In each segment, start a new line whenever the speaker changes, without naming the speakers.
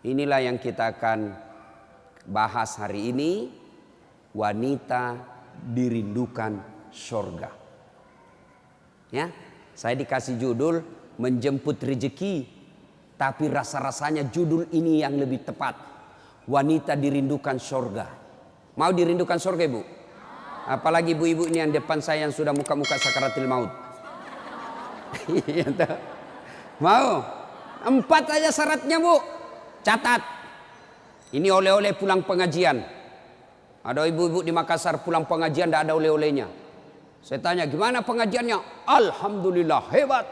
Inilah yang kita akan bahas hari ini. Wanita dirindukan surga. Ya, saya dikasih judul menjemput rezeki, tapi rasa-rasanya judul ini yang lebih tepat. Wanita dirindukan surga. Mau dirindukan surga, Ibu? Apalagi ibu-ibu ini yang depan saya yang sudah muka-muka sakaratil maut. Mau? 4 aja syaratnya, Bu. Catat. Ini oleh-oleh pulang pengajian. Ada ibu-ibu di Makassar pulang pengajian tidak ada oleh-olehnya. Saya tanya, gimana pengajiannya? Alhamdulillah, hebat.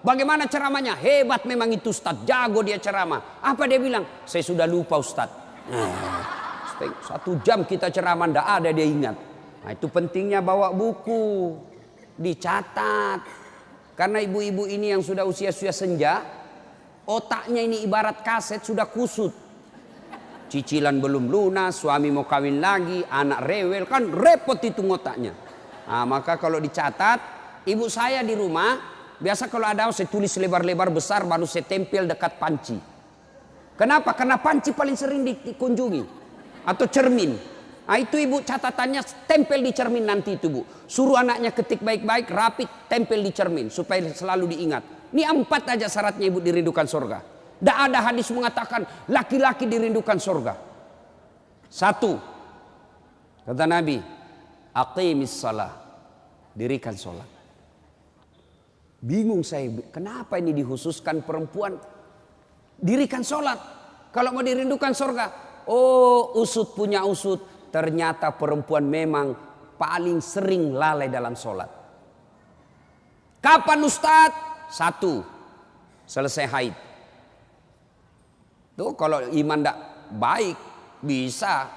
Bagaimana ceramahnya? Hebat memang itu Ustaz, jago dia ceramah. Apa dia bilang? Saya sudah lupa Ustaz. 1 jam kita ceramah tidak ada dia ingat. Nah, itu pentingnya bawa buku, dicatat. Karena ibu-ibu ini yang sudah usia-usia senja, otaknya ini ibarat kaset sudah kusut. Cicilan belum lunas, suami mau kawin lagi, anak rewel, kan repot itu otaknya. Nah, maka kalau dicatat, ibu saya di rumah, biasa kalau ada saya tulis lebar-lebar besar baru saya tempel dekat panci. Kenapa? Karena panci paling sering dikunjungi. Atau cermin. Nah, itu ibu catatannya tempel di cermin nanti itu, Bu. Suruh anaknya ketik baik-baik, rapi, tempel di cermin supaya selalu diingat. Ini 4 aja syaratnya ibu dirindukan surga. Tidak ada hadis mengatakan laki-laki dirindukan surga. 1, kata Nabi, aqimis salah, dirikan sholat. Bingung saya, kenapa ini dikhususkan perempuan? Dirikan sholat. Kalau mau dirindukan surga, oh usut punya usut. Ternyata perempuan memang paling sering lalai dalam sholat. Kapan Ustadz? 1, selesai haid. Tuh kalau iman tidak baik bisa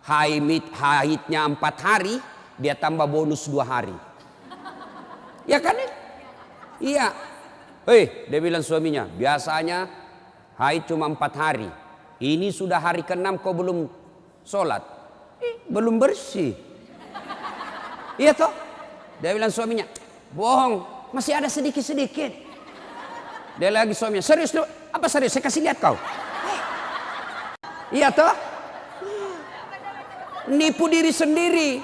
haidnya 4 hari, dia tambah bonus 2 hari. Ya kan? Iya. Dia bilang suaminya, biasanya haid cuma 4 hari. Ini sudah hari ke-6 kau belum sholat. Belum bersih. Iya toh? Dia bilang suaminya, bohong, masih ada sedikit-sedikit. Dia lagi suaminya, serius lu? Apa serius? Saya kasih lihat kau. Iya toh? Nipu diri sendiri.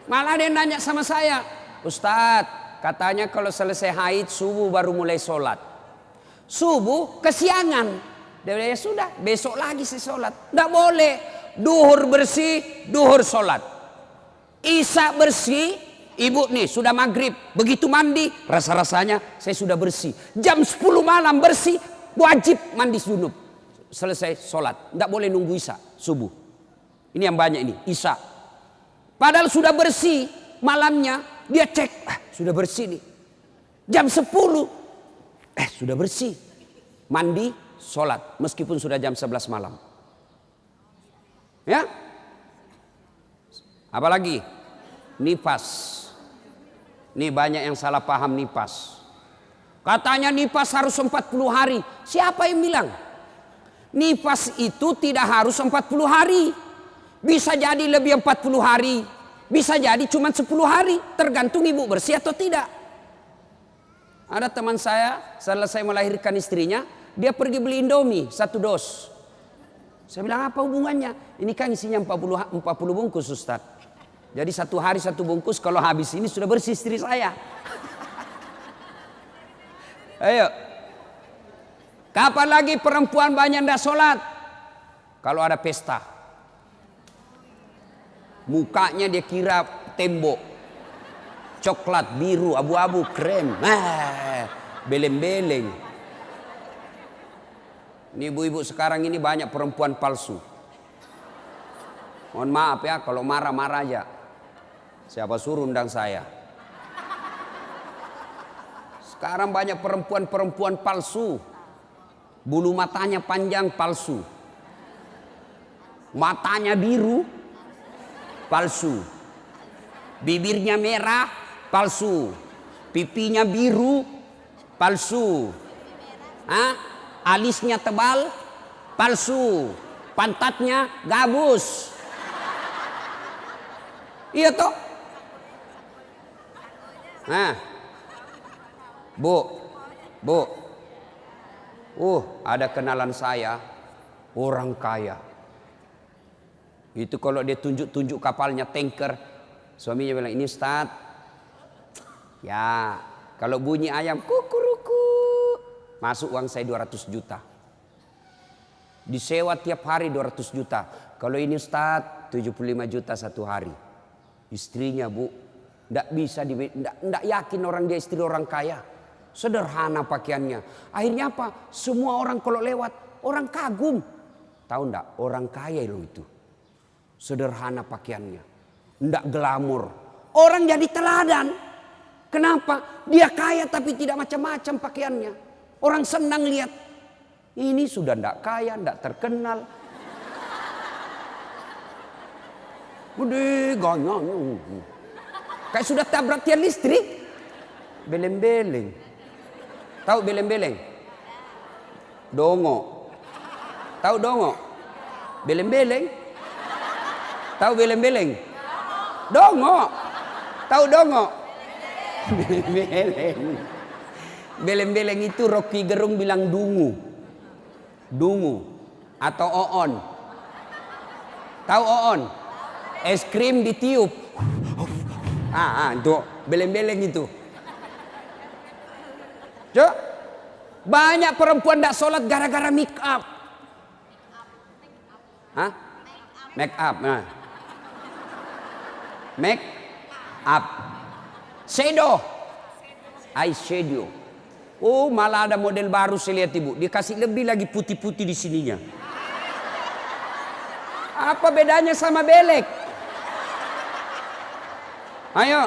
Malah dia nanya sama saya, Ustadz, katanya kalau selesai haid subuh baru mulai sholat. Subuh kesiangan. Dia bilang, ya sudah, besok lagi saya sholat. Tidak boleh. Duhur bersih, duhur sholat. Isya bersih, ibu nih sudah maghrib. Begitu mandi, rasa-rasanya saya sudah bersih. Jam 10 malam bersih, wajib mandi junub. Selesai sholat, tidak boleh nunggu isya subuh. Ini yang banyak ini isya. Padahal sudah bersih malamnya, dia cek, sudah bersih nih. Jam 10, sudah bersih. Mandi, sholat, meskipun sudah jam 11 malam. Ya, apalagi nifas. Ini banyak yang salah paham nifas. Katanya nifas harus 40 hari. Siapa yang bilang? Nifas itu tidak harus 40 hari. Bisa jadi lebih 40 hari. Bisa jadi cuma 10 hari. Tergantung ibu bersih atau tidak. Ada teman saya selesai melahirkan istrinya, dia pergi beli Indomie 1 dos. Saya bilang, apa hubungannya? Ini kan isinya 40 bungkus Ustaz. Jadi 1 hari 1 bungkus, kalau habis ini sudah bersih istri saya. Ayo. Kapan lagi perempuan banyak tidak sholat? Kalau ada pesta. Mukanya dia kira tembok. Coklat, biru, abu-abu, krem. Beleng-beleng. Ini ibu-ibu sekarang ini banyak perempuan palsu. Mohon maaf ya, kalau marah-marah aja. Siapa suruh undang saya? Sekarang banyak perempuan-perempuan palsu. Bulu matanya panjang, palsu. Matanya biru, palsu. Bibirnya merah, palsu. Pipinya biru, palsu. Alisnya tebal, palsu. Pantatnya gabus. Iya toh? Bu, ada kenalan saya. Orang kaya. Itu kalau dia tunjuk-tunjuk kapalnya, tanker. Suaminya bilang, ini Ustaz. Ya, kalau bunyi ayam, kukuruku. Masuk uang saya 200 juta. Disewa tiap hari 200 juta. Kalau ini Ustaz, 75 juta satu hari. Istrinya Bu, tidak bisa, tidak yakin orang dia istri orang kaya. Sederhana pakaiannya. Akhirnya apa? Semua orang kalau lewat, orang kagum. Tahu enggak? Orang kaya loh itu. Sederhana pakaiannya. Enggak glamor. Orang jadi teladan. Kenapa? Dia kaya tapi tidak macam-macam pakaiannya. Orang senang lihat. Ini sudah enggak kaya, enggak terkenal. Udah ganyanya. Kayak sudah tabrak tiang listrik. Beleng-beleng. Tahu beleng-beleng? Dongo. Tahu dongo? Beleng-beleng. Tahu beleng-beleng? Dongo. Tahu dongo? Beleng-beleng. Beleng-beleng itu Rocky Gerung bilang dungu. Dungu atau oon. Tahu oon? Es krim ditiup. Itu beleng-beleng itu. Cuk. Banyak perempuan tidak sholat gara-gara make up. Hah? Make up. Nah. Make up. Shadow. Eyeshadow. Oh, malah ada model baru saya lihat Ibu. Dikasih lebih lagi putih-putih di sininya. Apa bedanya sama belek? Ayo.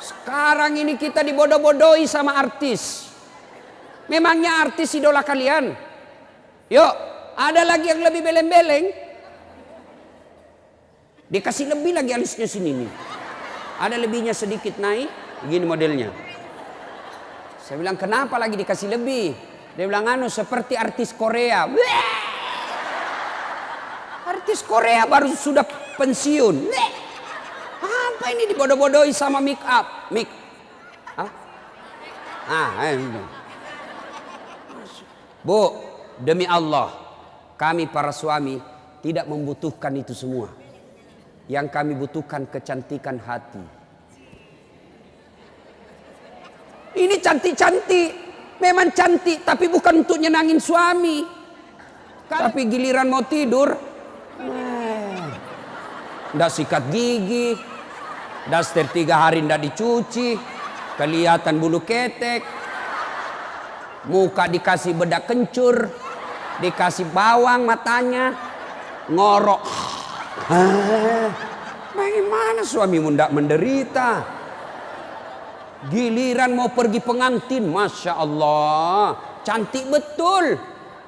Sekarang ini kita dibodoh-bodohi sama artis. Memangnya artis idola kalian? Yuk, ada lagi yang lebih beleng-beleng. Dikasih lebih lagi alisnya sini nih. Ada lebihnya sedikit naik. Begini modelnya. Saya bilang kenapa lagi dikasih lebih? Dia bilang seperti artis Korea. Wah! Artis Korea baru sudah pensiun. Wah! Apa ini dibodoh-bodohi sama make up? Bu, demi Allah, kami para suami tidak membutuhkan itu semua. Yang kami butuhkan kecantikan hati. Ini cantik-cantik, memang cantik, tapi bukan untuk nyenangin suami. Tapi giliran mau tidur, ndak sikat gigi, daster 3 hari ndak dicuci, kelihatan bulu ketek, muka dikasih bedak kencur, dikasih bawang matanya, ngorok. Bagaimana suamimu ndak menderita? Giliran mau pergi pengantin, Masya Allah, cantik betul.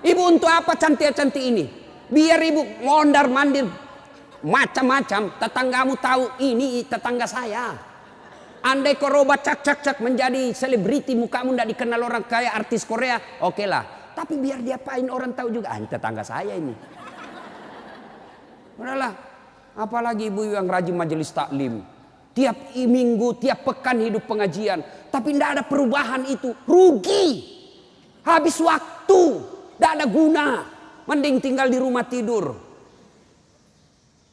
Ibu untuk apa cantik-cantik ini? Biar ibu mondar-mandir macam-macam, tetanggamu tahu ini tetangga saya. Andai kau roba cak menjadi selebriti, mukamu ndak dikenal orang kaya artis Korea, oke lah. Tapi biar diapain orang tahu juga, ini tetangga saya ini. Udahlah, apalagi ibu yang rajin majelis taklim. Tiap minggu, tiap pekan hidup pengajian. Tapi tidak ada perubahan itu. Rugi. Habis waktu. Tidak ada guna. Mending tinggal di rumah tidur.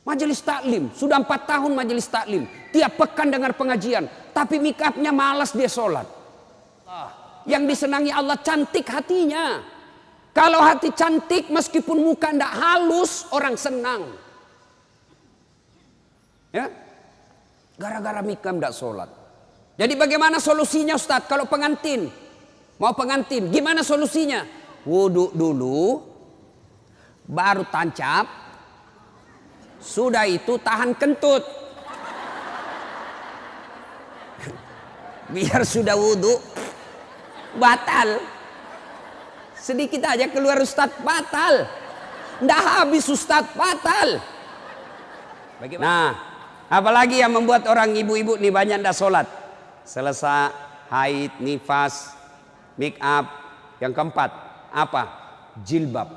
Majelis taklim. Sudah 4 tahun majelis taklim. Tiap pekan dengar pengajian. Tapi make upnya malas dia sholat. Yang disenangi Allah cantik hatinya. Kalau hati cantik meskipun muka tidak halus, orang senang. Ya. Gara-gara mikam tidak sholat. Jadi bagaimana solusinya Ustaz? Kalau pengantin, mau pengantin, gimana solusinya? Wudhu dulu, baru tancap, sudah itu tahan kentut. Biar sudah wudhu, batal. Sedikit aja keluar Ustaz, batal. Nggak habis Ustaz, batal. Bagaimana? Nah, apalagi yang membuat orang ibu-ibu nih banyak ndak sholat? Selesai haid, nifas, make up. Yang keempat, apa? Jilbab.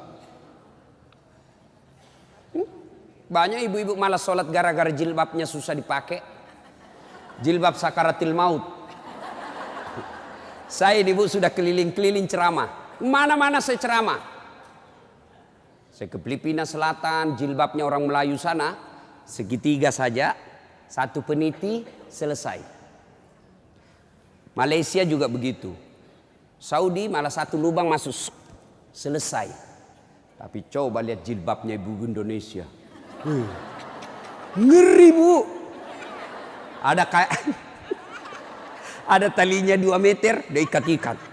Banyak ibu-ibu malas sholat gara-gara jilbabnya susah dipakai. Jilbab sakaratil maut. Saya ibu sudah keliling-keliling ceramah. Mana-mana saya ceramah. Saya ke Filipina Selatan, jilbabnya orang Melayu sana, segitiga saja, satu peniti, selesai. Malaysia juga begitu. Saudi malah satu lubang masuk, selesai. Tapi coba lihat jilbabnya ibu Indonesia. Ngeri bu. Ada kayak ada talinya 2 meter, diikat-ikat.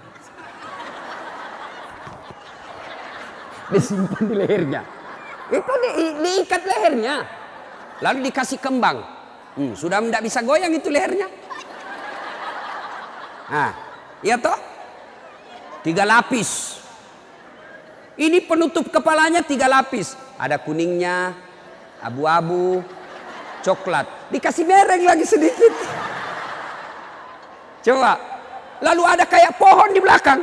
Disimpan di lehernya. Itu diikat lehernya. Lalu dikasih kembang. Sudah tidak bisa goyang itu lehernya. Nah, iya toh? 3 lapis. Ini penutup kepalanya 3 lapis. Ada kuningnya, abu-abu, coklat. Dikasih mereng lagi sedikit. Coba. Lalu ada kayak pohon di belakang.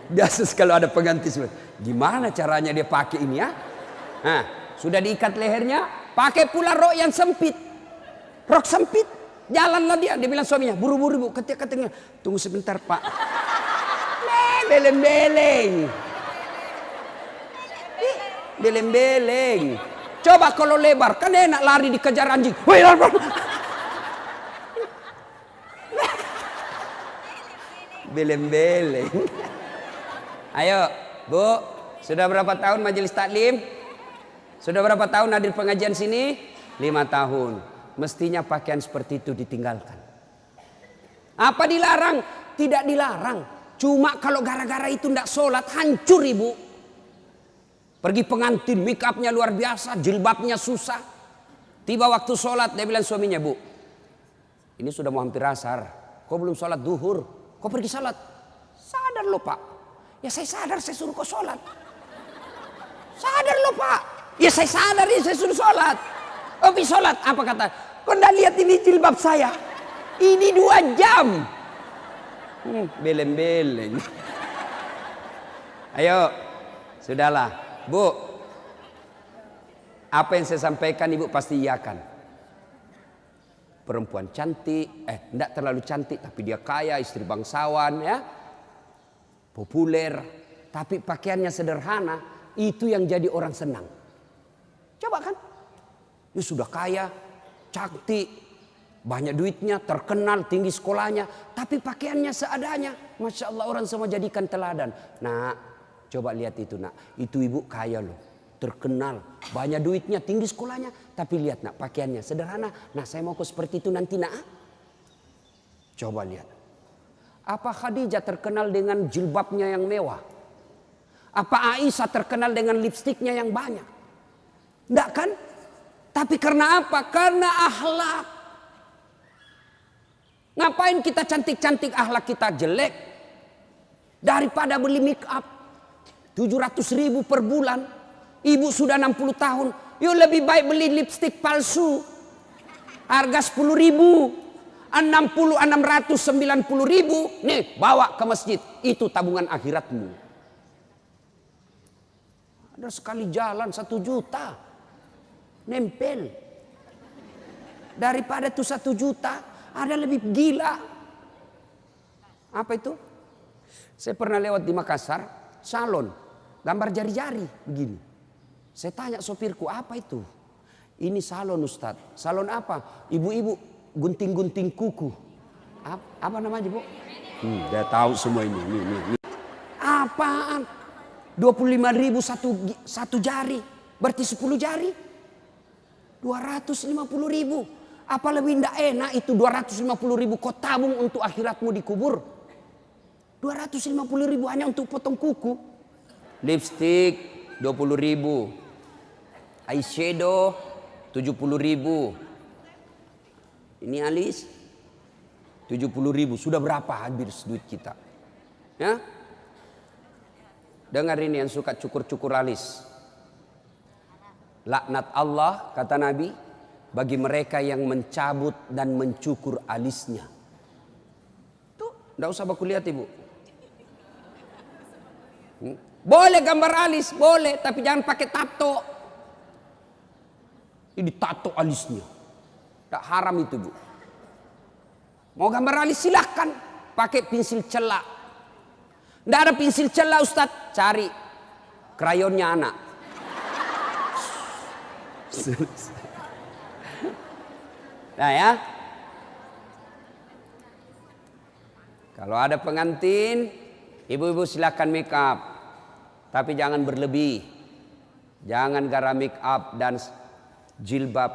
Biasa kalau ada pengganti. Gimana caranya dia pakai ini ya? Nah, sudah diikat lehernya. Pakai pula rok yang sempit. Rok sempit. Jalanlah dia. Dia bilang suaminya, buru-buru bu. Katanya, tunggu sebentar pak. Beleng-beleng. Beleng-beleng. Coba kalau lebar. Kan enak lari dikejar anjing. Beleng-beleng. Ayo, Bu, sudah berapa tahun majelis taklim? Sudah berapa tahun hadir pengajian sini? 5 tahun. Mestinya pakaian seperti itu ditinggalkan. Apa dilarang? Tidak dilarang. Cuma kalau gara-gara itu tidak sholat, hancur ibu. Pergi pengantin, make upnya luar biasa, jilbabnya susah. Tiba waktu sholat, dia bilang suaminya, bu, ini sudah mau hampir asar. Kau belum sholat duhur, kau pergi sholat. Sadar lo pak. Ya saya sadar, saya suruh kau sholat. Sadar lo pak. Ya saya sadar, ya saya suruh sholat. Oh pergi sholat, apa kata? Kau ndak lihat ini jilbab saya? Ini 2 jam. Beleng-beleng. Ayo, sudahlah. Bu, apa yang saya sampaikan ibu pasti iyakan. Perempuan cantik, enggak terlalu cantik, tapi dia kaya, istri bangsawan ya. Populer, tapi pakaiannya sederhana, itu yang jadi orang senang. Coba kan? Dia sudah kaya, cantik, banyak duitnya, terkenal, tinggi sekolahnya, tapi pakaiannya seadanya. Masya Allah, orang semua jadikan teladan. Nah, coba lihat itu nak, itu ibu kaya loh, terkenal, banyak duitnya, tinggi sekolahnya, tapi lihat nak, pakaiannya sederhana. Nah, saya mau kok seperti itu nanti nak. Coba lihat. Apa Khadijah terkenal dengan jilbabnya yang mewah? Apa Aisyah terkenal dengan lipstiknya yang banyak? Enggak kan? Tapi karena apa? Karena akhlak. Ngapain kita cantik-cantik akhlak kita jelek? Daripada beli make up 700.000 per bulan. Ibu sudah 60 tahun. Yuk lebih baik beli lipstik palsu. Harga 10.000. 690.000 nih bawa ke masjid, itu tabungan akhiratmu. Ada sekali jalan 1 juta nempel, daripada tuh 1 juta ada lebih gila. Apa itu? Saya pernah lewat di Makassar, salon gambar jari-jari begini. Saya tanya sopirku, apa itu? Ini salon Ustadz. Salon apa? Ibu-ibu gunting-gunting kuku. Apa namanya bu? Dia tahu semua ini. Apaan? 25.000 satu jari. Berarti 10 jari. 250.000. Apa lebih tidak enak itu 250.000 kau tabung untuk akhiratmu dikubur. 250.000 hanya untuk potong kuku. Lipstick 20.000. Eyeshadow 70.000. Ini alis 70.000. Sudah berapa habis duit kita? Ya? Dengar ini yang suka cukur-cukur alis. Laknat Allah kata Nabi bagi mereka yang mencabut dan mencukur alisnya. Tuh, enggak usah baku lihat ibu. Boleh gambar alis, boleh, tapi jangan pakai tato. Ini tato alisnya. Tak haram itu bu. Mau gambar alis silahkan. Pakai pensil celak. Nggak ada pensil celah Ustaz, cari krayonnya anak. Nah ya, kalau ada pengantin, ibu-ibu silakan make up, tapi jangan berlebih, jangan gara make up dan jilbab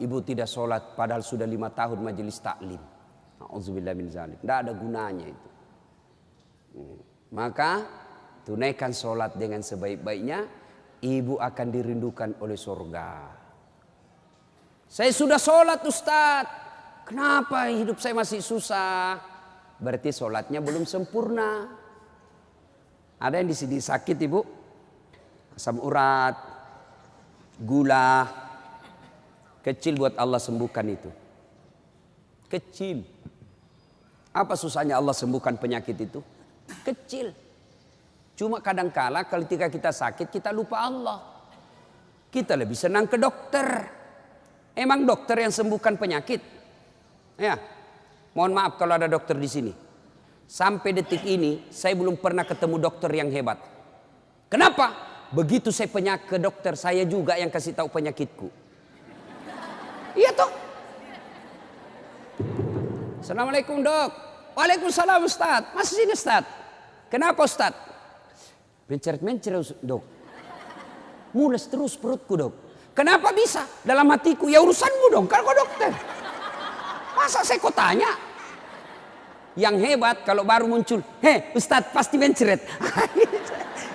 ibu tidak sholat padahal sudah 5 tahun majelis taklim. Auzubillah min zalik. Tidak ada gunanya itu. Maka tunaikan sholat dengan sebaik-baiknya, ibu akan dirindukan oleh surga. Saya sudah sholat Ustaz, kenapa hidup saya masih susah? Berarti sholatnya belum sempurna. Ada yang di sini sakit ibu, asam urat, gula, kecil buat Allah sembuhkan itu. Kecil. Apa susahnya Allah sembuhkan penyakit itu? Kecil. Cuma kadangkala ketika kita sakit kita lupa Allah. Kita lebih senang ke dokter. Emang dokter yang sembuhkan penyakit? Ya. Mohon maaf kalau ada dokter di sini. Sampai detik ini saya belum pernah ketemu dokter yang hebat. Kenapa? Begitu saya ke dokter, saya juga yang kasih tahu penyakitku. Iya toh? Assalamualaikum dok. Waalaikumsalam Ustaz. Masih sini Ustaz. Kenapa Ustaz? Mencret-mencret dok. Mules terus perutku dok. Kenapa bisa? Dalam hatiku, ya urusanmu dong, kan kau dokter. Masa saya kau tanya? Yang hebat kalau baru muncul, Ustaz pasti mencret.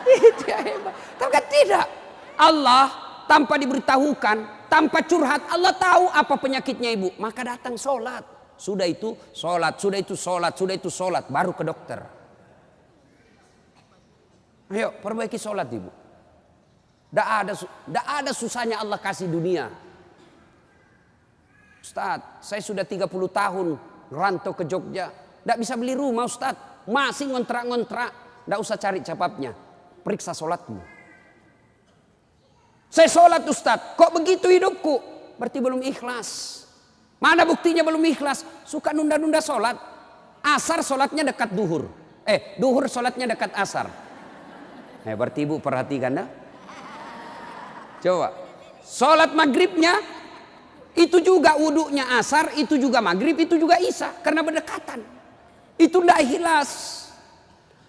Itu yang hebat. Tapi kan tidak. Allah tanpa diberitahukan, tanpa curhat, Allah tahu apa penyakitnya ibu. Maka datang sholat. Sudah itu sholat, sudah itu sholat, sudah itu sholat, baru ke dokter. Ayo perbaiki sholat ibu. Tidak ada susahnya Allah kasih dunia. Ustaz, saya sudah 30 tahun rantau ke Jogja. Tidak bisa beli rumah Ustaz. Masih ngontrak-ngontrak. Tidak usah cari capapnya. Periksa sholatmu. Saya sholat Ustaz. Kok begitu hidupku? Berarti belum ikhlas. Mana buktinya belum ikhlas? Suka nunda-nunda sholat. Asar sholatnya dekat duhur. Duhur sholatnya dekat asar. Berarti ibu perhatikan dah. Coba. Sholat maghribnya itu juga wuduknya asar, itu juga maghrib, itu juga isya. Karena berdekatan. Itu tidak ikhlas.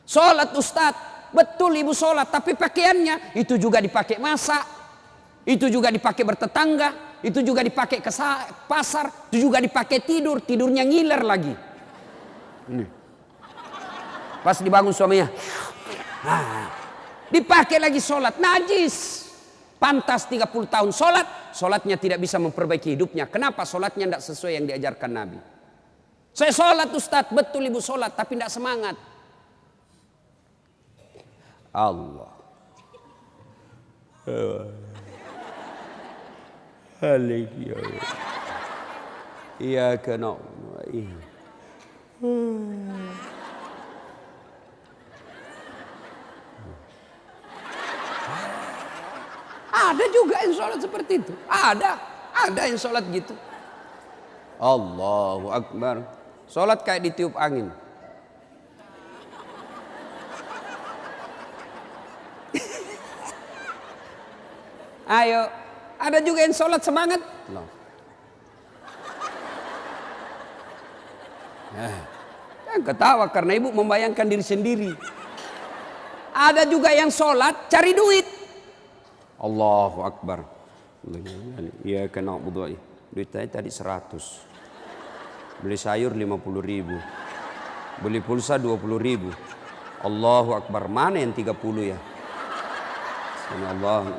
Sholat Ustaz. Betul ibu sholat. Tapi pakaiannya itu juga dipakai masak. Itu juga dipakai bertetangga. Itu juga dipakai ke pasar. Itu juga dipakai tidur. Tidurnya ngiler lagi. Ini. Pas dibangun suaminya. Dipakai lagi sholat. Najis. Pantas 30 tahun sholat. Sholatnya tidak bisa memperbaiki hidupnya. Kenapa? Sholatnya tidak sesuai yang diajarkan Nabi. Saya sholat Ustaz. Betul ibu sholat. Tapi tidak semangat. Allah. Alaihi ya Allah. Iyyaka na'budu wa iyyaka. Ada juga yang sholat seperti itu. Ada yang sholat gitu. Allahu Akbar. Sholat kayak ditiup angin. Ayo, ada juga yang sholat semangat. No. Kan ketawa karena ibu membayangkan diri sendiri. Ada juga yang sholat cari duit. Allahu Akbar. Iya kena budu. Duit saya tadi 100. Beli sayur 50.000. Beli pulsa 20.000. Allahu Akbar. Mana yang 30 ya? Allah.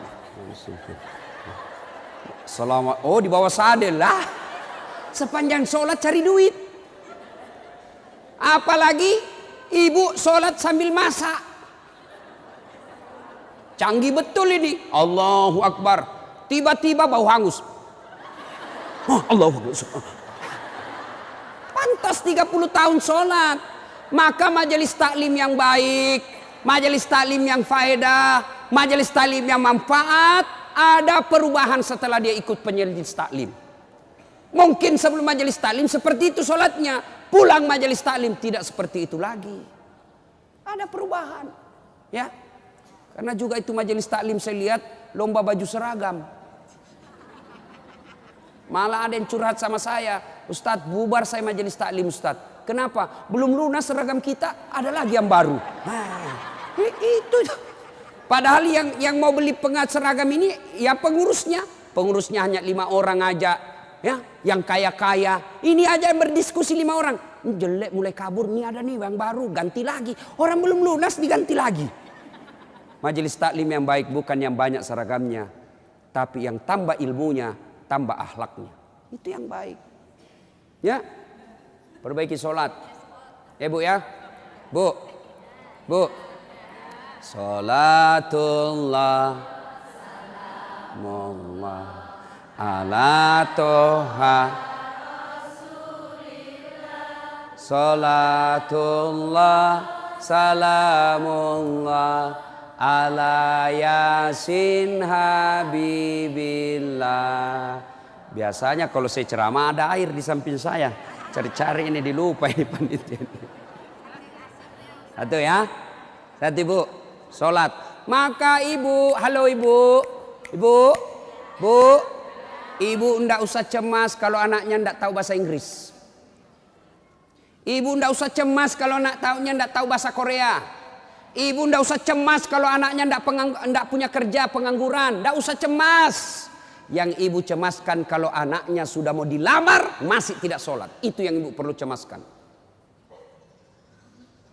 Selamat. Oh di bawah sadel lah. Sepanjang sholat cari duit. Apalagi ibu sholat sambil masak. Canggih betul ini. Allahu Akbar. Tiba-tiba bau hangus. Allahu Akbar. Pantas 30 tahun sholat. Maka majelis taklim yang baik, majelis taklim yang faedah, majelis taklim yang manfaat, ada perubahan setelah dia ikut majelis taklim. Mungkin sebelum majelis taklim seperti itu sholatnya. Pulang majelis taklim tidak seperti itu lagi. Ada perubahan. Ya. Karena juga itu majelis taklim saya lihat lomba baju seragam. Malah ada yang curhat sama saya, Ustadz bubar saya majelis taklim Ustadz. Kenapa? Belum lunas seragam kita, ada lagi yang baru. Itu. Padahal yang mau beli pengat seragam ini ya pengurusnya. Pengurusnya hanya 5 orang aja. Ya, yang kaya-kaya. Ini aja yang berdiskusi 5 orang. Ini jelek mulai kabur, nih ada nih yang baru, ganti lagi. Orang belum lunas diganti lagi. Majelis taklim yang baik bukan yang banyak seragamnya, tapi yang tambah ilmunya, tambah akhlaknya. Itu yang baik. Ya. Perbaiki sholat. Ya Bu ya. Bu. Sholatullah Mullah ala toha Sholatullah salamullah ala yasin habibillah. Biasanya kalau saya ceramah ada air di samping saya. Cari-cari ini dilupa ini panitia. Satu ya. Satu Ibu. Sholat. Maka Ibu, halo Ibu. Ibu ndak usah cemas kalau anaknya ndak tahu bahasa Inggris. Ibu ndak usah cemas kalau anaknya ndak tahu bahasa Korea. Ibu ndak usah cemas kalau anaknya ndak punya kerja, pengangguran. Ndak usah cemas. Yang ibu cemaskan kalau anaknya sudah mau dilamar masih tidak sholat. Itu yang ibu perlu cemaskan.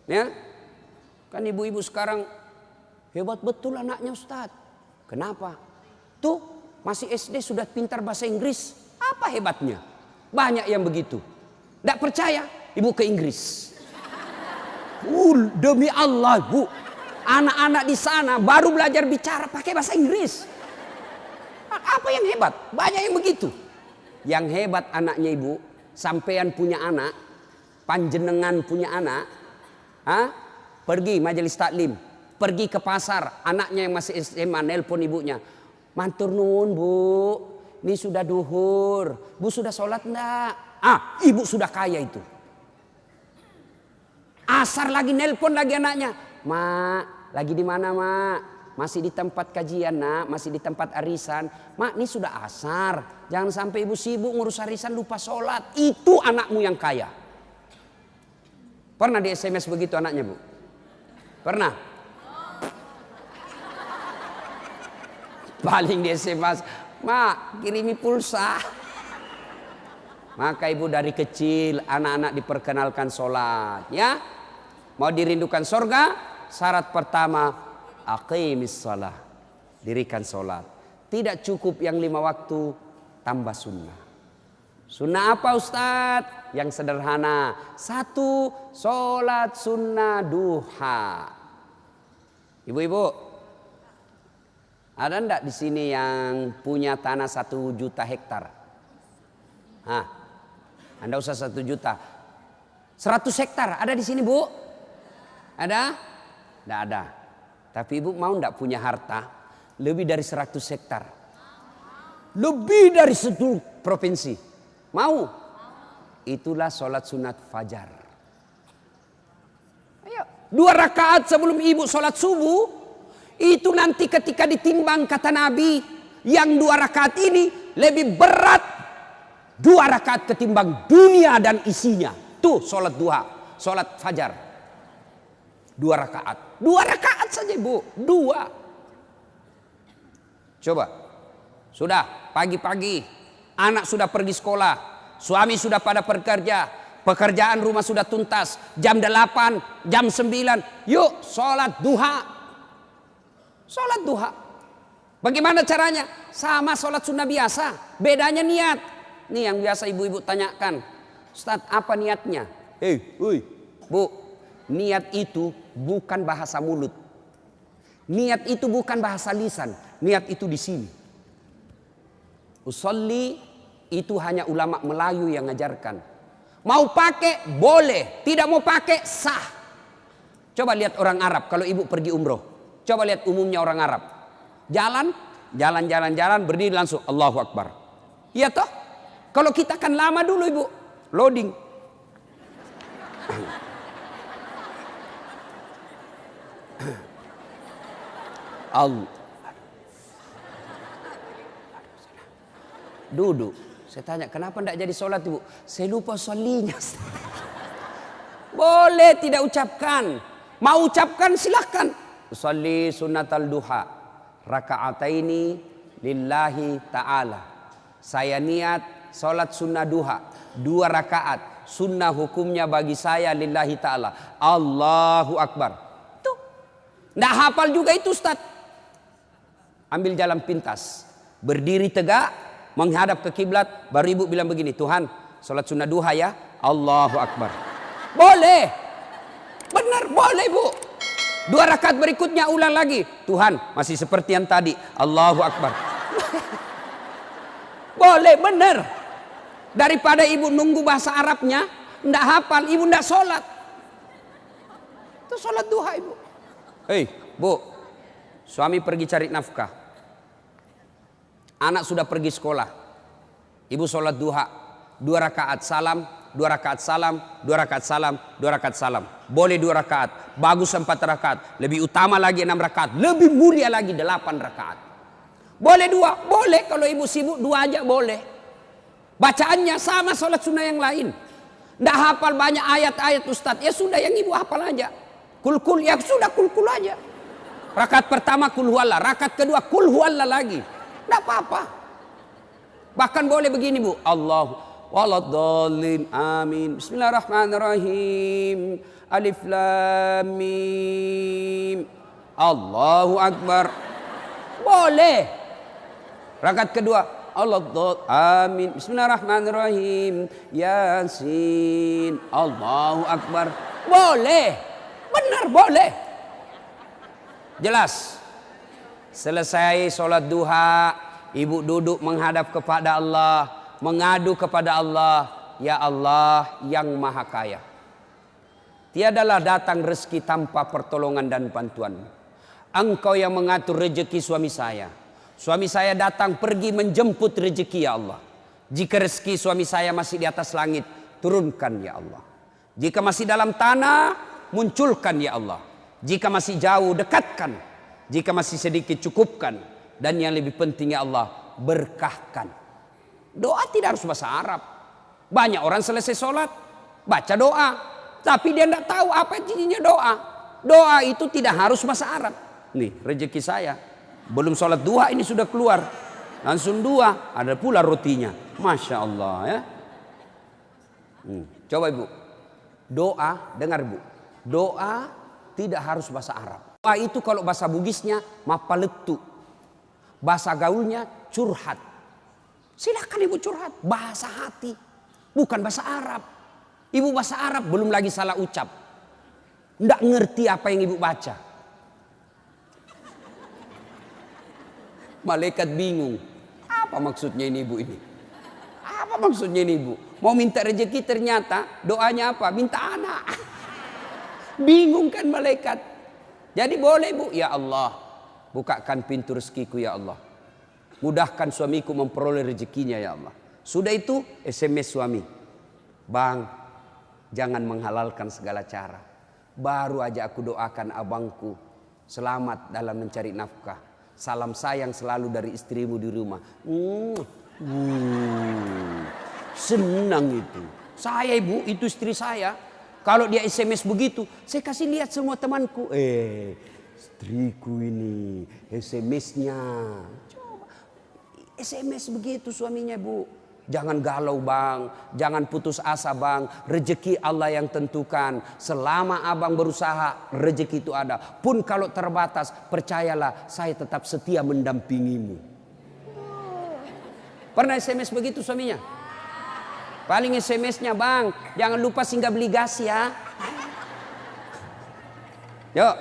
Ya, kan ibu-ibu sekarang hebat betul anaknya Ustadz. Kenapa? Tuh masih SD sudah pintar bahasa Inggris. Apa hebatnya? Banyak yang begitu. Nggak percaya? Ibu ke Inggris. Demi Allah Bu, anak-anak di sana baru belajar bicara pakai bahasa Inggris. Apa yang hebat? Banyak yang begitu. Yang hebat anaknya Ibu, sampean punya anak, panjenengan punya anak, pergi majelis taklim, pergi ke pasar, anaknya yang masih SMA nelpon ibunya, matur nuwun Bu, ini sudah duhur, Bu sudah sholat enggak? Ibu sudah kaya itu. Asar lagi nelpon lagi anaknya, Mak, lagi di mana Mak? Masih di tempat kajian Nak, masih di tempat arisan. Mak, ini sudah asar. Jangan sampai ibu sibuk ngurus arisan lupa sholat. Itu anakmu yang kaya. Pernah di SMS begitu anaknya Bu? Pernah? Paling di SMS, Mak kirimi pulsa. Maka ibu dari kecil anak-anak diperkenalkan sholat. Ya, mau dirindukan surga, syarat pertama aqimis shalah, dirikan sholat. Tidak cukup yang 5 waktu, tambah sunnah. Sunnah apa Ustadz? Yang sederhana. 1, sholat sunnah duha. Ibu-ibu, ada enggak di sini yang punya tanah 1 juta hektar? Anda usah 1 juta. 100 hektar ada di sini Bu? Ada? Enggak ada. Tapi ibu mau enggak punya harta lebih dari 100 hektar? Lebih dari 1 provinsi. Mau? Itulah sholat sunat fajar. Ayo, 2 rakaat sebelum ibu sholat subuh. Itu nanti ketika ditimbang kata Nabi, yang 2 rakaat ini lebih berat 2 rakaat ketimbang dunia dan isinya. Tuh sholat duha, sholat fajar. 2 rakaat. 2 rakaat saja Bu. 2. Coba. Sudah pagi-pagi. Anak sudah pergi sekolah. Suami sudah pada bekerja. Pekerjaan rumah sudah tuntas. Jam 8, jam 9. Yuk sholat duha. Sholat duha. Bagaimana caranya? Sama sholat sunnah biasa. Bedanya niat. Nih yang biasa ibu-ibu tanyakan. Ustadz apa niatnya? Bu. Niat itu bukan bahasa mulut. Niat itu bukan bahasa lisan. Niat itu di sini. Usolli itu hanya ulama Melayu yang ngajarkan. Mau pakai boleh, tidak mau pakai sah. Coba lihat orang Arab kalau ibu pergi umroh. Coba lihat umumnya orang Arab. Jalan, berdiri langsung Allahu Akbar. Iya toh? Kalau kita kan lama dulu ibu, loading. Allah. Duduk. Saya tanya, kenapa tidak jadi sholat ibu? Saya lupa sholinya. Boleh tidak ucapkan. Mau ucapkan silahkan. Sholli sunnatal duha. Raka'ataini lillahi ta'ala. Saya niat sholat sunnah duha. 2 rakaat. Sunnah hukumnya bagi saya lillahi ta'ala. Allahu Akbar. Tuh. Nggak hafal juga itu Ustaz. Ambil jalan pintas. Berdiri tegak. Menghadap ke kiblat, baru ibu bilang begini, Tuhan, sholat sunnah duha ya, Allahu Akbar. Boleh, benar boleh bu. 2 rakaat berikutnya ulang lagi, Tuhan masih seperti yang tadi, Allahu Akbar. Boleh, benar. Daripada ibu nunggu bahasa Arabnya, ndak hafal, ibu ndak sholat. Itu sholat duha ibu. Hei bu, suami pergi cari nafkah. Anak sudah pergi sekolah. Ibu sholat duha. 2 rakaat salam, 2 rakaat salam, 2 rakaat salam, 2 rakaat salam. Boleh 2 rakaat. Bagus 4 rakaat. Lebih utama lagi 6 rakaat. Lebih mulia lagi 8 rakaat. Boleh 2. Boleh kalau ibu sibuk 2 aja boleh. Bacaannya sama sholat sunnah yang lain. Nggak hafal banyak ayat-ayat Ustadz. Ya sudah yang ibu hafal aja. Kul-kul ya sudah kul-kul aja. Rakaat pertama kul huwallah. Rakaat kedua kul huwallah lagi. Tidak apa-apa. Bahkan boleh begini bu. Allah waladhdallin amin. Bismillahirrahmanirrahim. Alif lam mim. Allahu Akbar. Boleh. Rakaat kedua. Allah amin. Bismillahirrahmanirrahim. Yasin. Allahu Akbar. Boleh. Benar boleh. Jelas. Selesai sholat duha, ibu duduk menghadap kepada Allah, mengadu kepada Allah, ya Allah yang maha kaya. Tiadalah datang rezeki tanpa pertolongan dan bantuan. Engkau yang mengatur rezeki suami saya. Suami saya datang pergi menjemput rezeki ya Allah. Jika rezeki suami saya masih di atas langit, turunkan ya Allah. Jika masih dalam tanah, munculkan ya Allah. Jika masih jauh, dekatkan. Jika masih sedikit, cukupkan. Dan yang lebih penting ya Allah, berkahkan. Doa tidak harus bahasa Arab. Banyak orang selesai sholat, baca doa. Tapi dia tidak tahu apa jadinya doa. Doa itu tidak harus bahasa Arab. Nih rezeki saya. Belum sholat duha ini sudah keluar. Langsung 2, ada pula rotinya. Masya Allah ya. Coba ibu. Doa, dengar bu. Doa tidak harus bahasa Arab. Doa itu kalau bahasa Bugisnya mapaletu. Bahasa gaulnya curhat. Silakan ibu curhat. Bahasa hati. Bukan bahasa Arab. Ibu bahasa Arab belum lagi salah ucap. Tidak ngerti apa yang ibu baca. Malaikat bingung. Apa maksudnya ini ibu ini? Apa maksudnya ini ibu? Mau minta rezeki ternyata doanya apa? Minta anak. Bingung kan malaikat. Jadi boleh bu, ya Allah, bukakan pintu rezekiku ya Allah. Mudahkan suamiku memperoleh rezekinya ya Allah. Sudah itu SMS suami. Bang, jangan menghalalkan segala cara. Baru aja aku doakan abangku selamat dalam mencari nafkah. Salam sayang selalu dari istrimu di rumah. Senang itu. Saya ibu, itu istri saya. Kalau dia SMS begitu, saya kasih lihat semua temanku. Istriku ini SMS-nya. Coba SMS begitu suaminya bu. Jangan galau bang, jangan putus asa bang. Rezeki Allah yang tentukan. Selama abang berusaha, rezeki itu ada. Pun kalau terbatas, percayalah saya tetap setia mendampingimu. Pernah SMS begitu suaminya? Paling SMS-nya bang, jangan lupa singgah beli gas ya. Yuk,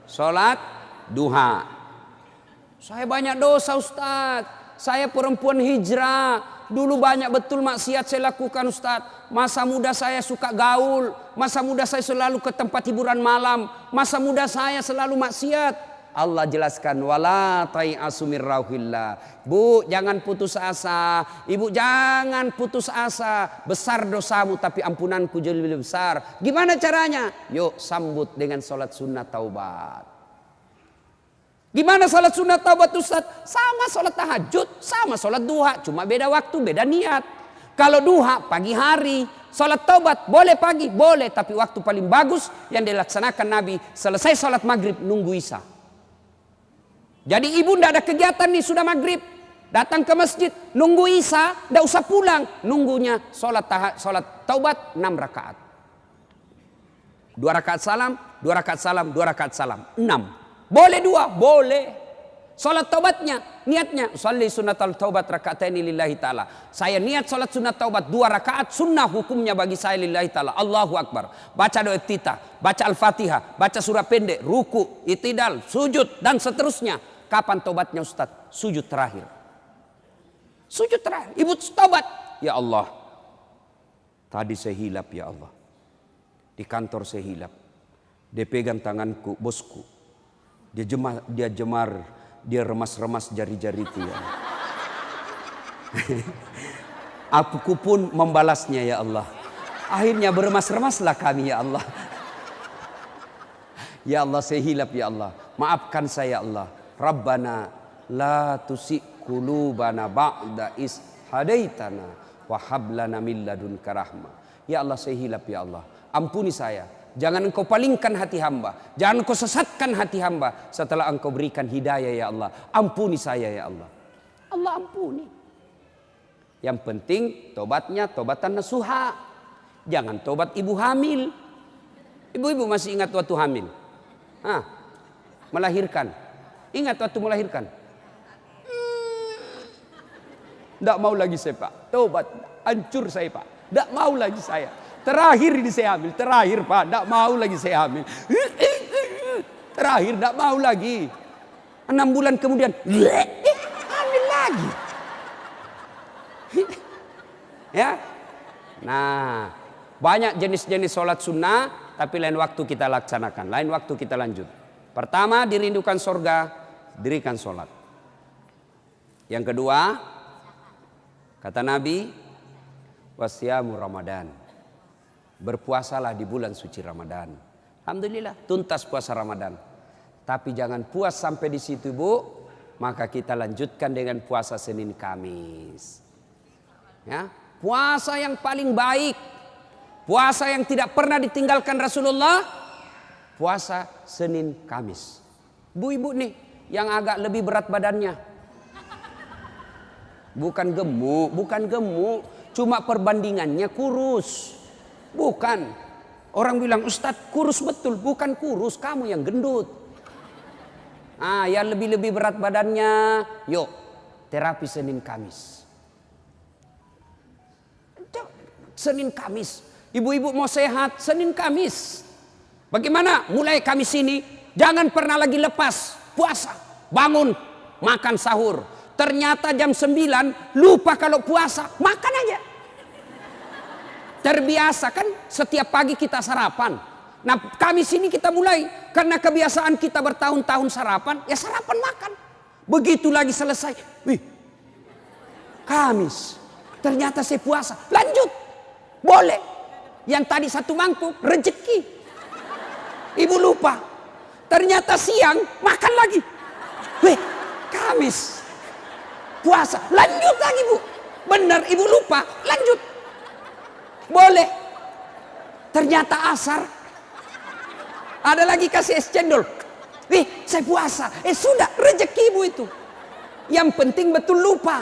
sholat duha. Saya banyak dosa Ustaz. Saya perempuan hijrah. Dulu banyak betul maksiat saya lakukan Ustaz. Masa muda saya suka gaul. Masa muda saya selalu ke tempat hiburan malam. Masa muda saya selalu maksiat. Allah jelaskan wala tai'asu mir rauhillah. Bu, jangan putus asa. Ibu jangan putus asa. Besar dosamu tapi ampunanku jauh lebih besar. Gimana caranya? Yuk sambut dengan sholat sunnah taubat. Gimana salat sunat taubat Ustaz? Sama salat tahajud, sama salat duha, cuma beda waktu, beda niat. Kalau duha pagi hari, salat taubat boleh pagi, boleh, tapi waktu paling bagus yang dilaksanakan Nabi selesai salat maghrib nunggu isya. Jadi ibu ndak ada kegiatan nih, sudah maghrib, datang ke masjid, nunggu isya, ndak usah pulang, nunggunya salat taubat 6 rakaat. 2 rakaat salam, 2 rakaat salam, 2 rakaat salam, 6. Boleh 2, boleh. Salat taubatnya, niatnya, sholli sunnatal taubat raka'ataini lillahi ta'ala. Saya niat salat sunat taubat 2 rakaat, sunnah hukumnya bagi saya lillahi ta'ala. Allahu Akbar. Baca doa iftitah, baca Al-Fatihah, baca surah pendek, ruku, itidal, sujud, dan seterusnya. Kapan taubatnya Ustaz? Sujud terakhir. Sujud terakhir. Ibu taubat. Ya Allah, tadi saya hilap ya Allah. Di kantor saya hilap. Dia pegang tanganku, bosku. Dia remas-remas jari-jariku ya. Aku pun membalasnya ya Allah. Akhirnya beremas-remaslah kami ya Allah. Ya Allah, saya hilap ya Allah. Maafkan saya ya Allah. Rabbana la tusik qulubana ba'da is hadaitana wa hab lana min ladunka rahmah. Ya Allah, saya hilap ya Allah. Ampuni saya. Jangan engkau palingkan hati hamba. Jangan engkau sesatkan hati hamba setelah engkau berikan hidayah ya Allah. Ampuni saya ya Allah. Allah ampuni. Yang penting tobatnya tobatan nasuha. Jangan tobat ibu hamil. Ibu-ibu masih ingat waktu hamil? Melahirkan. Ingat waktu melahirkan? Tidak mau lagi saya Pak. Tobat. Hancur saya Pak. Tidak mau lagi saya. Terakhir ini saya hamil. Terakhir Pak. Tidak mau lagi saya hamil. Terakhir tidak mau lagi. 6 bulan kemudian. Hamil lagi. Ya. Nah. Banyak jenis-jenis sholat sunnah. Tapi lain waktu kita laksanakan. Lain waktu kita lanjut. Pertama, dirindukan surga. Dirikan sholat. Yang kedua. Kata Nabi. Wasyamu Ramadan. Berpuasalah di bulan suci Ramadan. Alhamdulillah tuntas puasa Ramadan. Tapi jangan puas sampai di situ Bu. Maka kita lanjutkan dengan puasa Senin Kamis. Ya, puasa yang paling baik. Puasa yang tidak pernah ditinggalkan Rasulullah. Puasa Senin Kamis. Bu ibu nih yang agak lebih berat badannya. Bukan gemuk. Cuma perbandingannya kurus. Bukan. Orang bilang Ustadz kurus betul. Bukan kurus, kamu yang gendut. Yang lebih berat badannya. Yuk terapi Senin Kamis. Senin Kamis. Ibu-ibu mau sehat Senin Kamis. Bagaimana? Mulai Kamis ini jangan pernah lagi lepas puasa. Bangun makan sahur. Ternyata jam 9 lupa kalau puasa. Makan aja. Terbiasa kan setiap pagi kita sarapan. Nah Kamis ini kita mulai. Karena kebiasaan kita bertahun-tahun sarapan. Ya sarapan makan. Begitu lagi selesai. Wih. Kamis. Ternyata saya puasa. Lanjut. Boleh. Yang tadi 1 mangkuk. Rezeki. Ibu lupa. Ternyata siang. Makan lagi. Wih. Kamis. Puasa. Lanjut lagi Bu. Benar ibu lupa. Lanjut. Boleh. Ternyata asar. Ada lagi kasih es cendol. Saya puasa. Sudah rezeki ibu itu. Yang penting betul lupa.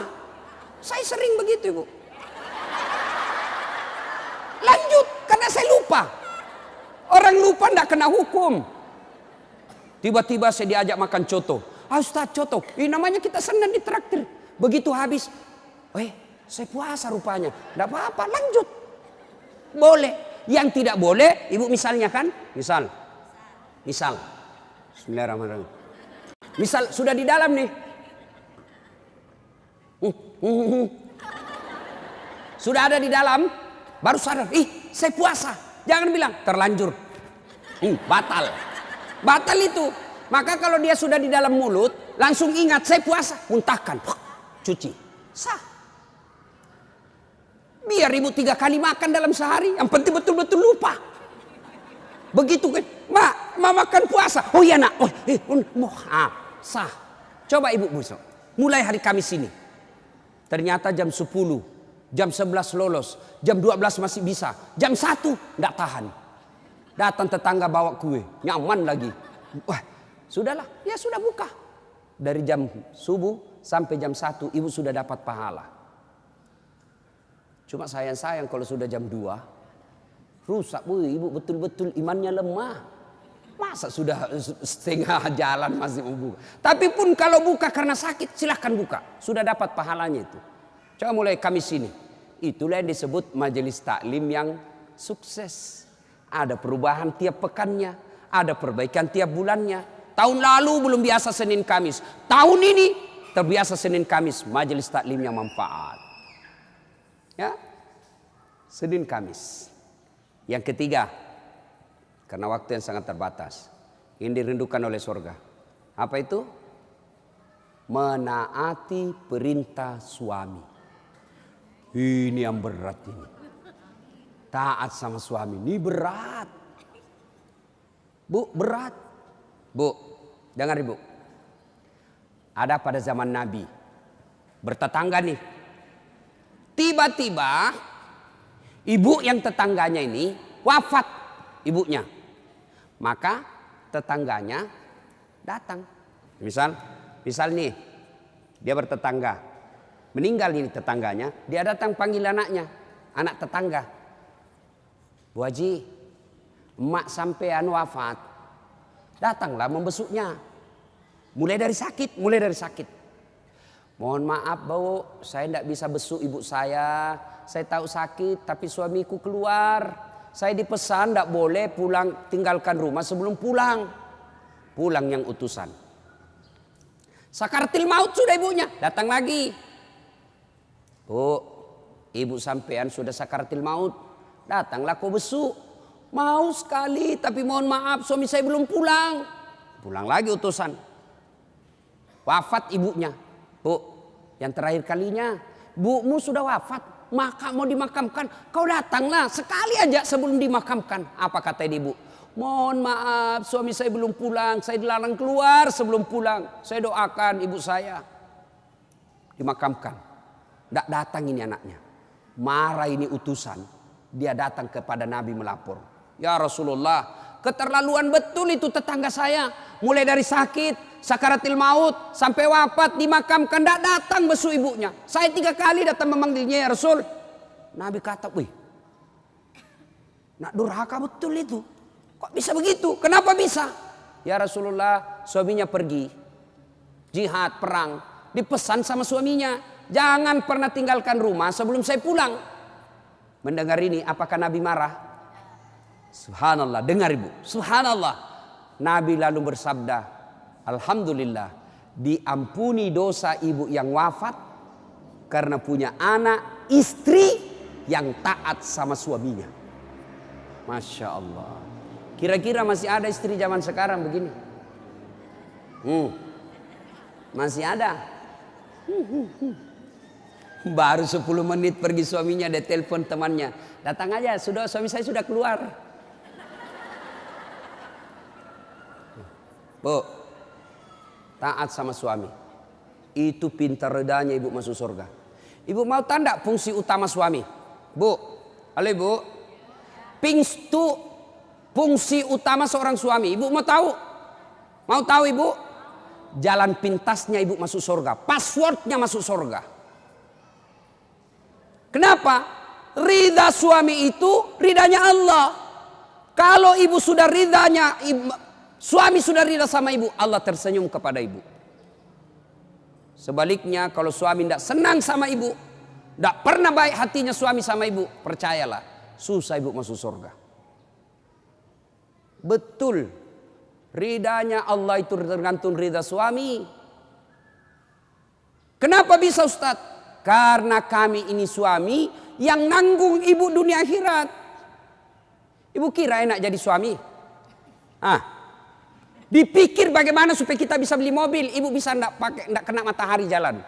Saya sering begitu ibu. Lanjut. Karena saya lupa. Orang lupa tidak kena hukum. Tiba-tiba saya diajak makan coto. Ustaz coto. Namanya kita senang ditraktir. Begitu habis. Saya puasa rupanya. Tidak apa-apa. Lanjut. Boleh. Yang tidak boleh, ibu misalnya kan? Misal. Bismillahirrahmanirrahim. Misal sudah di dalam nih. Sudah ada di dalam, baru sadar. Saya puasa. Jangan bilang terlanjur. Batal. Batal itu. Maka kalau dia sudah di dalam mulut, langsung ingat saya puasa. Muntahkan. Cuci. Sah. Biar ibu 3 kali makan dalam sehari. Yang penting betul-betul lupa. Begitu kan. Ma makan puasa. Oh iya nak. Sah. Coba ibu besok. Mulai hari Kamis ini. Ternyata jam 10, jam 11 lolos, jam 12 masih bisa, jam 1 enggak tahan. Datang tetangga bawa kue, nyaman lagi. Wah, sudahlah, ya sudah buka. Dari jam subuh sampai jam 1 ibu sudah dapat pahala. Cuma sayang kalau sudah jam 2 rusak bu, ibu betul-betul imannya lemah. Masa sudah setengah jalan masih membuka. Tapi pun kalau buka karena sakit silahkan buka. Sudah dapat pahalanya itu. Coba mulai Kamis ini. Itulah yang disebut majelis taklim yang sukses. Ada perubahan tiap pekannya. Ada perbaikan tiap bulannya. Tahun lalu belum biasa Senin Kamis. Tahun ini terbiasa Senin Kamis. Majelis taklim yang manfaat. Ya, Senin Kamis. Yang ketiga, karena waktu yang sangat terbatas, ini dirindukan oleh surga. Apa itu? Menaati perintah suami. Ini yang berat ini. Taat sama suami ini berat. Bu, berat. Bu, dengar ibu. Ada pada zaman Nabi, bertetangga nih. Tiba-tiba ibu yang tetangganya ini wafat ibunya. Maka tetangganya datang. Misal nih dia bertetangga. Meninggal ini tetangganya, dia datang panggil anaknya, anak tetangga. Bu Haji, emak sampean wafat. Datanglah membesuknya. Mulai dari sakit. Mohon maaf Bu, saya tidak bisa besuk ibu saya. Saya tahu sakit, tapi suamiku keluar. Saya dipesan tidak boleh pulang, tinggalkan rumah sebelum pulang. Pulang yang utusan. Sakaratil maut sudah ibunya, datang lagi. Bu, ibu sampean sudah sakaratil maut. Datanglah kau besuk. Mau sekali, tapi mohon maaf suami saya belum pulang. Pulang lagi utusan. Wafat ibunya. Bu, yang terakhir kalinya, bumu sudah wafat, maka mau dimakamkan. Kau datanglah sekali aja sebelum dimakamkan. Apa kata ibu? Mohon maaf suami saya belum pulang. Saya dilarang keluar sebelum pulang. Saya doakan ibu saya dimakamkan. Tidak datang ini anaknya. Marah ini utusan. Dia datang kepada Nabi melapor. Ya Rasulullah, keterlaluan betul itu tetangga saya. Mulai dari sakit, sakaratil maut, sampai wafat, dimakamkan. Tidak datang besuk ibunya. Saya 3 kali datang memanggilnya ya Rasul. Nabi kata, wih, nak durhaka betul itu. Kok bisa begitu? Kenapa bisa? Ya Rasulullah, suaminya pergi. Jihad, perang. Dipesan sama suaminya. Jangan pernah tinggalkan rumah sebelum saya pulang. Mendengar ini, apakah Nabi marah? Subhanallah, dengar ibu. Subhanallah. Nabi lalu bersabda, Alhamdulillah, diampuni dosa ibu yang wafat karena punya anak, istri yang taat sama suaminya. Masya Allah. Kira-kira masih ada istri zaman sekarang begini? Masih ada. Baru 10 menit pergi suaminya, dia telepon temannya. Datang aja, suami saya sudah keluar. Bu, taat sama suami. Itu pintar redanya ibu masuk surga. Ibu mau tanda fungsi utama suami? Bu, halo ibu. Fungsi utama seorang suami. Ibu mau tahu? Mau tahu ibu? Jalan pintasnya ibu masuk surga. Passwordnya masuk surga. Kenapa? Ridha suami itu ridhanya Allah. Kalau ibu sudah ridhanya, suami sudah ridha sama ibu, Allah tersenyum kepada ibu. Sebaliknya kalau suami tidak senang sama ibu, tidak pernah baik hatinya suami sama ibu, percayalah, susah ibu masuk surga. Betul, ridhanya Allah itu tergantung ridha suami. Kenapa bisa Ustadz? Karena kami ini suami yang nanggung ibu dunia akhirat. Ibu kira enak jadi suami? Dipikir bagaimana supaya kita bisa beli mobil, ibu bisa enggak kena matahari jalan.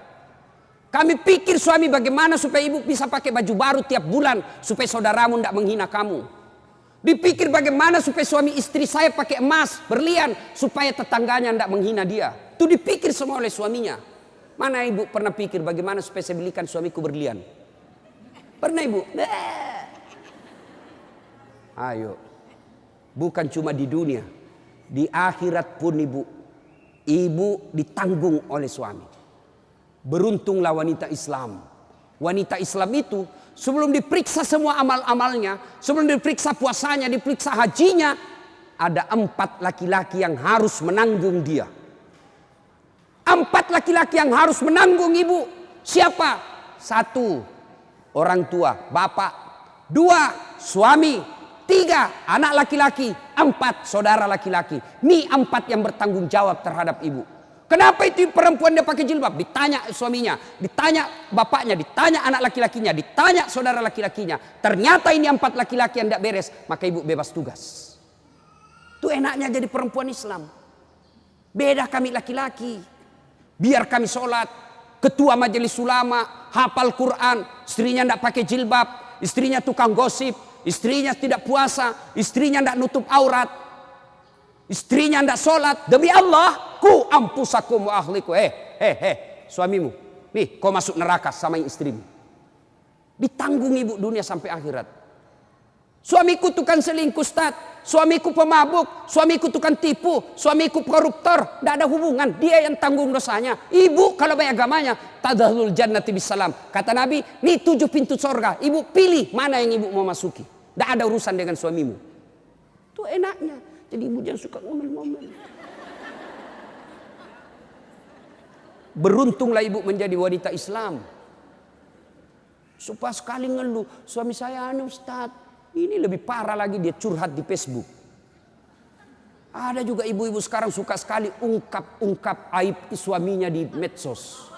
Kami pikir suami bagaimana supaya ibu bisa pakai baju baru tiap bulan supaya saudaramu enggak menghina kamu. Dipikir bagaimana supaya suami istri saya pakai emas, berlian supaya tetangganya enggak menghina dia. Itu dipikir semua oleh suaminya. Mana ibu pernah pikir bagaimana supaya saya belikan suamiku berlian? Pernah ibu? Ayo. Bukan cuma di dunia. Di akhirat pun ibu ditanggung oleh suami. Beruntunglah wanita Islam. Wanita Islam itu sebelum diperiksa semua amal-amalnya, sebelum diperiksa puasanya, diperiksa hajinya, ada 4 laki-laki yang harus menanggung dia. 4 laki-laki yang harus menanggung ibu. Siapa? 1, orang tua, bapak. 2, suami. 3, anak laki-laki. 4, saudara laki-laki. Ini 4 yang bertanggung jawab terhadap ibu. Kenapa itu perempuan dia pakai jilbab? Ditanya suaminya, ditanya bapaknya, ditanya anak laki-lakinya, ditanya saudara laki-lakinya. Ternyata ini 4 laki-laki yang tidak beres, maka ibu bebas tugas. Itu enaknya jadi perempuan Islam. Beda kami laki-laki. Biar kami sholat, ketua majelis ulama, hafal Quran, istrinya tidak pakai jilbab, istrinya tukang gosip, istrinya tidak puasa, istrinya tidak nutup aurat, istrinya tidak sholat. Demi Allah, ku ampusakum wa ahliku. Suamimu, nih kau masuk neraka sama istrimu. Ditanggung ibu dunia sampai akhirat. Suamiku tukang selingkuh, Ustaz. Suamiku pemabuk, suamiku tukang tipu, suamiku koruptor. Tidak ada hubungan, dia yang tanggung dosanya. Ibu kalau banyak agamanya, tadkhulul jannati bisalam. Kata Nabi, nih 7 pintu surga. Ibu pilih mana yang ibu mau masuki. Tidak ada urusan dengan suamimu. Itu enaknya. Jadi ibu jangan suka ngomel-ngomel. Beruntunglah ibu menjadi wanita Islam. Supaya sekali ngeluh, suami saya anu Ustaz. Ini lebih parah lagi, dia curhat di Facebook. Ada juga ibu-ibu sekarang suka sekali ungkap aib suaminya di medsos.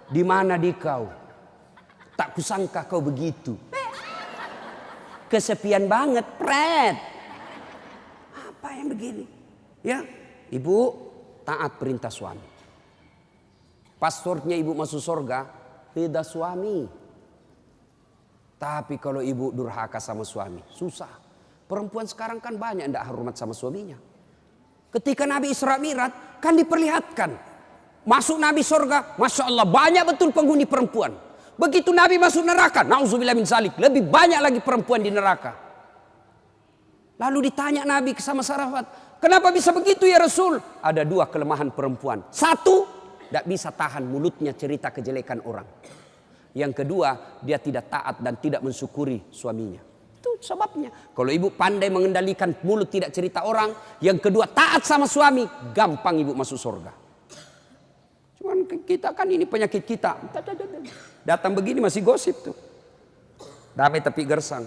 Di mana di kau? Tak kusangka kau begitu. Kesepian banget, pret. Apa yang begini? Ya, ibu taat perintah suami. Passwordnya ibu masuk surga, ridha suami. Tapi kalau ibu durhaka sama suami, susah. Perempuan sekarang kan banyak tidak hormat sama suaminya. Ketika Nabi Isra Mi'raj kan diperlihatkan. Masuk Nabi surga, Masya Allah banyak betul penghuni perempuan. Begitu Nabi masuk neraka, na'udzubillah min zalik, lebih banyak lagi perempuan di neraka. Lalu ditanya Nabi sama sahabat, kenapa bisa begitu ya Rasul? Ada 2 kelemahan perempuan. 1, tidak bisa tahan mulutnya cerita kejelekan orang. Yang kedua, dia tidak taat dan tidak mensyukuri suaminya. Itu sebabnya. Kalau ibu pandai mengendalikan mulut tidak cerita orang. Yang kedua, taat sama suami. Gampang ibu masuk surga. Cuman kita kan ini penyakit kita. Datang begini masih gosip tuh. Damai tapi gersang.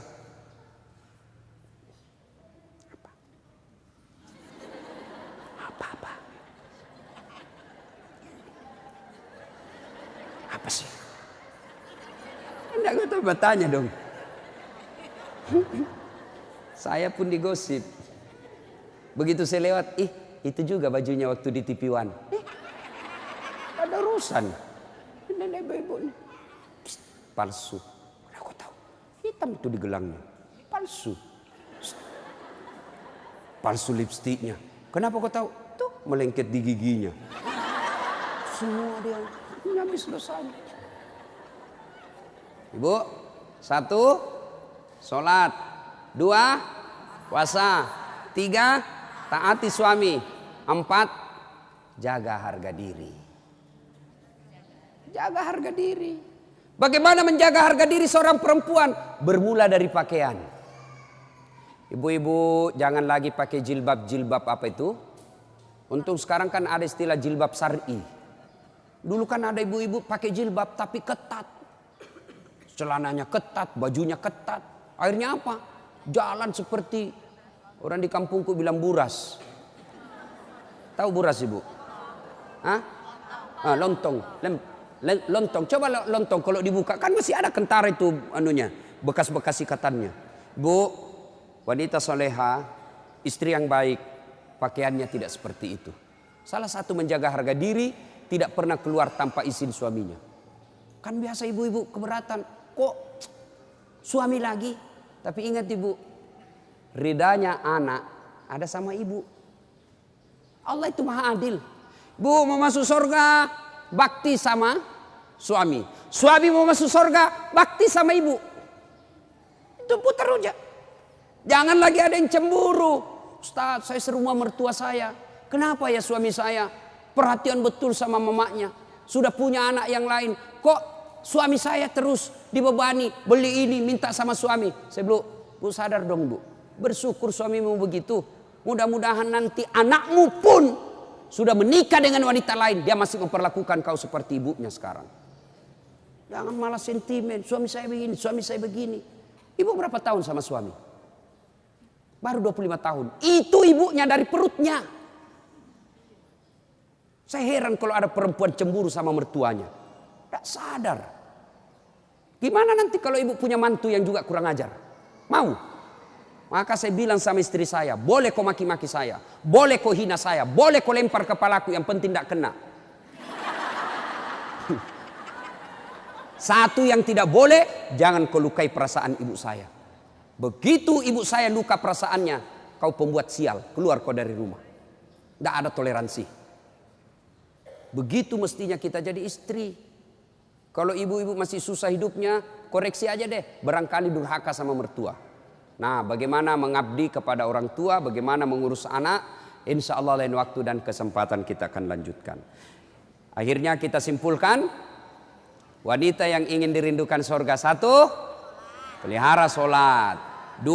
Apa? Apa sih? Enggak, gue tahu bertanya dong. Saya pun digosip. Begitu saya lewat, itu juga bajunya waktu di TV One. Ada urusan. Nenek ibu nih. Palsu. Aku tahu. Hitam itu di gelangnya. Palsu. Palsu lipstiknya. Kenapa kau tahu? Tuh melengket di giginya. Semua dia habis dosanya. Ibu, 1, sholat. 2, puasa. 3, taati suami. 4, jaga harga diri. Jaga harga diri. Bagaimana menjaga harga diri seorang perempuan? Bermula dari pakaian. Ibu-ibu jangan lagi pakai jilbab apa itu. Untung sekarang kan ada istilah jilbab syar'i. Dulu kan ada ibu-ibu pakai jilbab tapi ketat. Celananya ketat, bajunya ketat. Akhirnya apa? Jalan seperti orang di kampungku bilang buras. Tahu buras ibu? Hah? Lontong. Lontong. Coba lontong kalau dibuka kan masih ada kentara itu anunya, bekas-bekas ikatannya. Bu, wanita soleha, istri yang baik, pakaiannya tidak seperti itu. Salah satu menjaga harga diri, tidak pernah keluar tanpa izin suaminya. Kan biasa ibu-ibu keberatan. Kok suami lagi? Tapi ingat ibu, ridanya anak ada sama ibu. Allah itu maha adil. Bu mau masuk surga, bakti sama suami. Suami mau masuk surga, bakti sama ibu. Itu putar aja. Jangan lagi ada yang cemburu. Ustaz, saya serumah mertua saya. Kenapa ya suami saya perhatian betul sama mamanya? Sudah punya anak yang lain. Kok suami saya terus dibebani, beli ini, minta sama suami. Saya bilang, bu sadar dong bu. Bersyukur suamimu begitu. Mudah-mudahan nanti anakmu pun sudah menikah dengan wanita lain. Dia masih memperlakukan kau seperti ibunya sekarang. Jangan malah sentimen. Suami saya begini, suami saya begini. Ibu berapa tahun sama suami? Baru 25 tahun. Itu ibunya dari perutnya. Saya heran kalau ada perempuan cemburu sama mertuanya. Tak sadar. Gimana nanti kalau ibu punya mantu yang juga kurang ajar? Mau? Maka saya bilang sama istri saya, boleh kau maki-maki saya, boleh kau hina saya, boleh kau lempar kepalaku, yang penting tidak kena. Satu yang tidak boleh, jangan kau lukai perasaan ibu saya. Begitu ibu saya luka perasaannya, kau pembuat sial, keluar kau dari rumah. Tidak ada toleransi. Begitu mestinya kita jadi istri. Kalau ibu-ibu masih susah hidupnya, koreksi aja deh, barangkali durhaka sama mertua. Nah, bagaimana mengabdi kepada orang tua, bagaimana mengurus anak, insya Allah lain waktu dan kesempatan kita akan lanjutkan. Akhirnya kita simpulkan, wanita yang ingin dirindukan surga, 1, pelihara sholat. 2,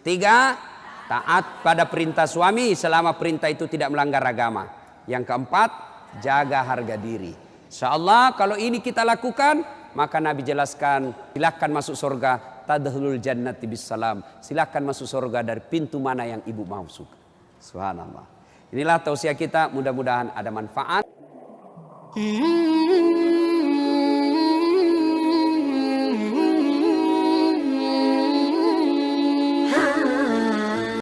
3, taat pada perintah suami selama perintah itu tidak melanggar agama. Yang 4, jaga harga diri. Insya Allah kalau ini kita lakukan, maka Nabi jelaskan, silakan masuk surga, tadkhulul jannati bisalam. Silakan masuk surga dari pintu mana yang ibu mau suka. Subhanallah. Inilah tausiah kita, mudah-mudahan ada manfaat.